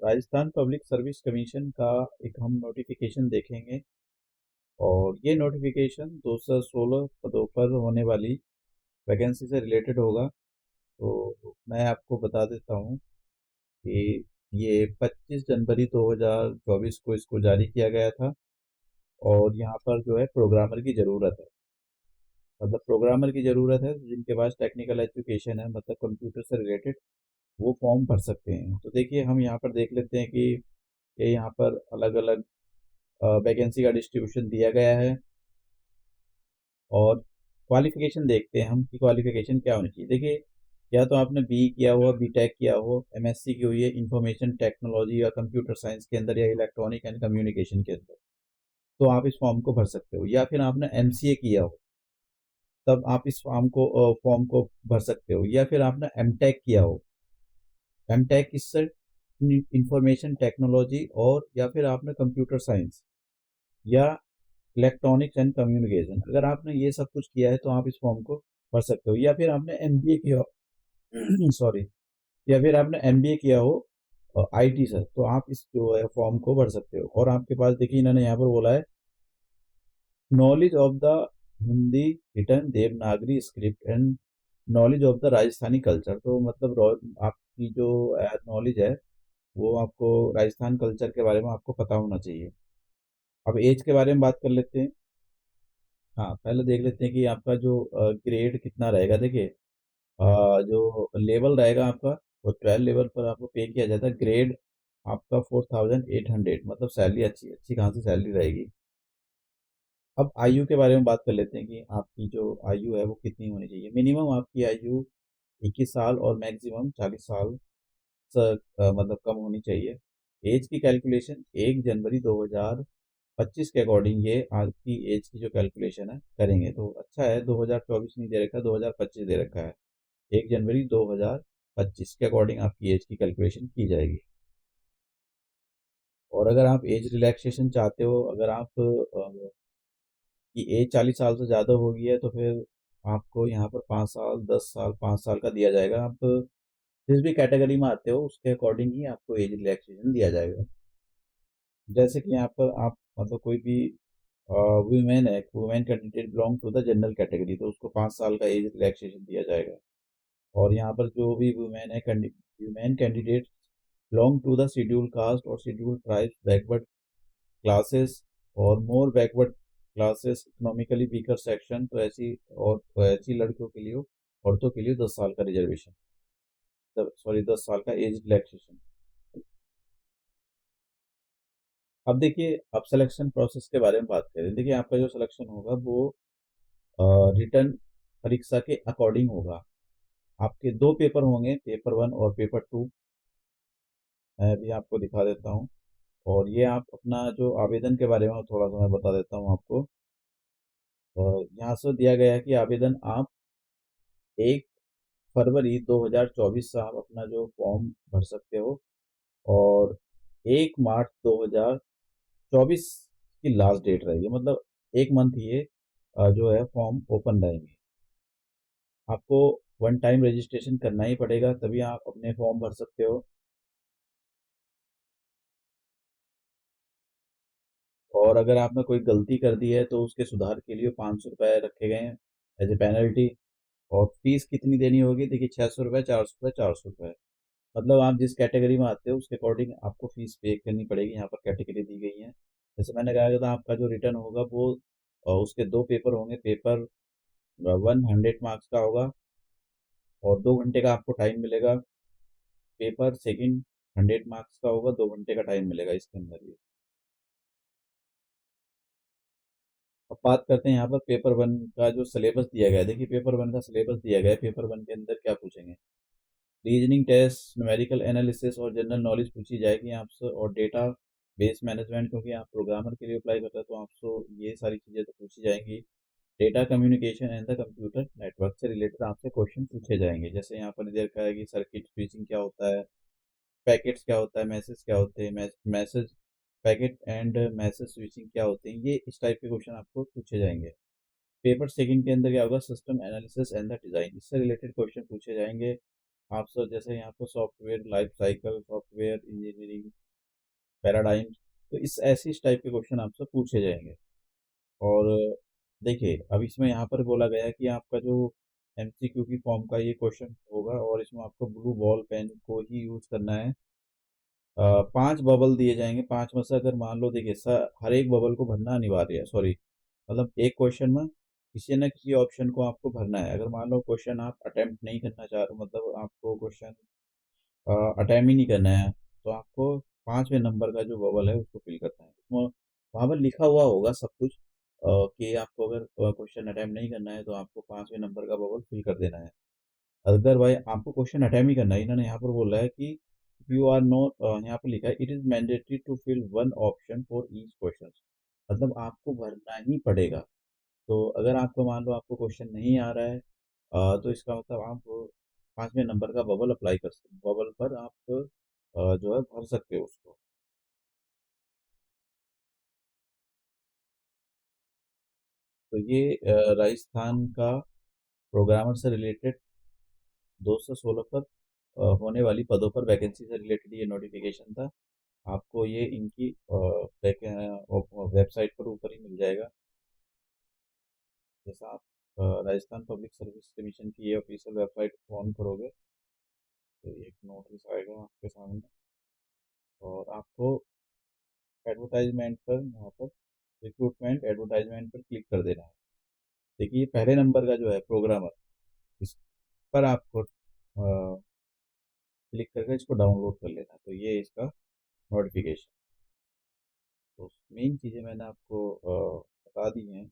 Rajasthan public service commission का एक हम नोटिफिकेशन देखेंगे और ये नोटिफिकेशन 216 पदों पर होने वाली वैकेंसी से रिलेटेड होगा। तो मैं आपको बता देता हूँ कि ये 25 जनवरी 2024 को इसको जारी किया गया था और यहाँ पर जो है प्रोग्रामर की ज़रूरत है। मतलब प्रोग्रामर की ज़रूरत है जिनके पास टेक्निकल एजुकेशन है, मतलब कंप्यूटर से रिलेटेड, वो फॉर्म भर सकते हैं। तो देखिए हम यहाँ पर देख लेते हैं कि ये यहाँ पर अलग अलग वैकेंसी का डिस्ट्रीब्यूशन दिया गया है और क्वालिफिकेशन देखते हैं हम कि क्वालिफिकेशन क्या होनी चाहिए। देखिए, या तो आपने बी किया हुआ, बीटेक किया हो, एमएससी की हुई है इंफॉर्मेशन टेक्नोलॉजी या कंप्यूटर साइंस के अंदर या इलेक्ट्रॉनिक एंड कम्युनिकेशन के अंदर, तो आप इस फॉर्म को भर सकते हो। या फिर आपने एमसीए किया हो, तब आप इस फॉर्म को भर सकते हो। या फिर आपने एमटेक किया हो, एमटेक इससे इंफॉर्मेशन टेक्नोलॉजी, और या फिर आपने कंप्यूटर साइंस या इलेक्ट्रॉनिक्स एंड कम्युनिकेशन, अगर आपने ये सब कुछ किया है तो आप इस फॉर्म को भर सकते हो। या फिर आपने एमबीए किया हो सॉरी, या फिर आपने एमबीए किया हो आईटी से, तो आप इस जो है फॉर्म को भर सकते हो। और आपके पास देखिए इन्होंने यहाँ पर बोला है knowledge of the Hindi return Devanagari script and knowledge of the Rajasthani culture. तो मतलब आपकी जो नॉलेज है वो आपको राजस्थान कल्चर के बारे में आपको पता होना चाहिए। अब एज के बारे में बात कर लेते हैं। हाँ, पहले देख लेते हैं कि आपका जो ग्रेड कितना रहेगा। देखिए, जो लेवल रहेगा आपका, वो 12 लेवल पर आपको पे किया जाता है। ग्रेड आपका 4800, मतलब सैलरी अच्छी अच्छी खासी सैलरी रहेगी। अब आयु के बारे में बात कर लेते हैं कि आपकी जो आयु है वो कितनी होनी चाहिए। मिनिमम आपकी आयु 21 साल और मैक्सिमम 40 साल से मतलब कम होनी चाहिए। एज की कैलकुलेशन 1 जनवरी 2025 के अकॉर्डिंग ये आपकी एज की जो कैलकुलेशन है करेंगे। तो अच्छा है, 2024 नहीं दे रखा, 2025 दे रखा है। 1 जनवरी 2025 के अकॉर्डिंग आपकी एज की कैलकुलेशन की जाएगी। और अगर आप एज रिलैक्सेशन चाहते हो, अगर आप की एज 40 साल से ज़्यादा हो गई है, तो फिर आपको यहाँ पर 5 साल, 10 साल, 5 साल का दिया जाएगा। आप जिस भी कैटेगरी में आते हो उसके अकॉर्डिंग ही आपको एज रिलैक्सेशन दिया जाएगा। जैसे कि यहाँ पर आप मतलब कोई भी वुमेन है, women candidate belong to the general category, तो उसको 5 साल का एज रिलैक्सेशन दिया जाएगा। और यहाँ पर जो भी women candidate belong to the schedule caste और शेड्यूल ट्राइब्स बैकवर्ड क्लासेस और more backward classes economically weaker section, तो ऐसी लड़कियों के लिए, औरतों के लिए 10 साल का रिजर्वेशन, सॉरी 10 साल का एज रिलैक्सेशन। अब देखिए, अब सिलेक्शन प्रोसेस के बारे में बात करें। देखिए, आपका जो सिलेक्शन होगा वो रिटर्न परीक्षा के अकॉर्डिंग होगा। आपके दो पेपर होंगे, पेपर 1 और पेपर 2। मैं भी आपको दिखा देता हूँ। और ये आप अपना जो आवेदन के बारे में थोड़ा सा मैं बता देता हूँ आपको। यहाँ से दिया गया है कि आवेदन आप 1 फरवरी 2024 से आप अपना जो फॉर्म भर सकते हो, और 1 मार्च 2024 की लास्ट डेट रहेगी। मतलब एक मंथ ये जो है फॉर्म ओपन रहेंगे। आपको वन टाइम रजिस्ट्रेशन करना ही पड़ेगा, तभी आप अपने फॉर्म भर सकते हो। और अगर आपने कोई गलती कर दी है तो उसके सुधार के लिए 500 रुपये रखे गए हैं एज ए पेनल्टी। और फीस कितनी देनी होगी? देखिए, 600 रुपये, 400 रुपये, 400 रुपये। मतलब आप जिस कैटेगरी में आते हो उसके अकॉर्डिंग आपको फीस पे करनी पड़ेगी। यहाँ पर कैटेगरी दी गई है। जैसे मैंने कहा था, आपका जो रिटर्न होगा वो उसके दो पेपर होंगे। पेपर 100 मार्क्स का होगा और 2 घंटे का आपको टाइम मिलेगा। पेपर सेकंड 100 मार्क्स का होगा, 2 घंटे का टाइम मिलेगा इसके अंदर भी। अब बात करते हैं यहाँ पर पेपर 1 का जो सिलेबस दिया गया है। देखिए, पेपर 1 का सिलेबस दिया गया है। पेपर 1 के अंदर क्या पूछेंगे? रीजनिंग टेस्ट, न्यूमेरिकल एनालिसिस और जनरल नॉलेज पूछी जाएगी आपसे, और डेटा बेस मैनेजमेंट, क्योंकि आप प्रोग्रामर के लिए अप्लाई करते हैं तो आपसे ये सारी चीज़ें तो पूछी जाएंगी। Data communication and the computer network से रिलेटेड आपसे क्वेश्चन पूछे जाएंगे। जैसे यहाँ पर दे रखा है कि सर्किट स्विचिंग क्या होता है, पैकेट्स क्या होता है, मैसेज क्या होते हैं, message packet and message switching क्या होते हैं, ये इस टाइप के क्वेश्चन आपको पूछे जाएंगे। पेपर सेकंड के अंदर क्या होगा? System analysis and the design, इससे रिलेटेड क्वेश्चन पूछे जाएंगे। आप सर जैसे यहाँ पर software life cycle, software engineering paradigms, तो इस टाइप के क्वेश्चन आपसे पूछे जाएंगे। और देखिए अब इसमें यहाँ पर बोला गया है कि आपका जो एमसीक्यू की फॉर्म का ये क्वेश्चन होगा और इसमें आपको ब्लू बॉल पेन को ही यूज करना है। 5 बबल दिए जाएंगे, 5 में से अगर मान लो देखिए सर हर एक बबल को भरना अनिवार्य है, सॉरी मतलब एक क्वेश्चन में किसी न किसी ऑप्शन को आपको भरना है। अगर मान लो क्वेश्चन आप अटेम्प्ट नहीं करना चाह रहे, मतलब आपको क्वेश्चन अटेम्प्ट ही नहीं करना है, तो आपको 5वें नंबर का जो बबल है उसको फिल करना है। उसमें वहाँ पर लिखा हुआ होगा सब कुछ कि आपको अगर क्वेश्चन अटेम्प्ट नहीं करना है तो आपको 5वें नंबर का बबल फिल कर देना है। अदरवाइज आपको क्वेश्चन अटेम्प्ट ही करना है। इन्होंने यहाँ पर बोला है कि यू आर नॉट, यहाँ पर लिखा है it is mandatory to fill one option for each question, मतलब आपको भरना ही पड़ेगा। तो अगर आपको मान लो आपको क्वेश्चन नहीं आ रहा है तो इसका मतलब आप 5वें नंबर का बबल अप्लाई कर सकते, बबल पर आप जो है भर सकते हो उसको। तो ये राजस्थान का प्रोग्रामर से रिलेटेड 216 पर होने वाली पदों पर वैकेंसी से रिलेटेड ये नोटिफिकेशन था। आपको ये इनकी वेबसाइट पर ऊपर ही मिल जाएगा। जैसा आप राजस्थान पब्लिक सर्विस कमीशन की ये ऑफिशियल वेबसाइट ऑन करोगे तो एक नोटिस आएगा आपके सामने और आपको एडवर्टाइजमेंट पर यहाँ पर रिक्रूटमेंट एडवर्टाइजमेंट पर क्लिक कर देना है। देखिए पहले नंबर का जो है प्रोग्रामर, इस पर आपको क्लिक करके इसको डाउनलोड कर लेना है। तो ये इसका नोटिफिकेशन, तो मेन चीज़ें मैंने आपको बता दी हैं।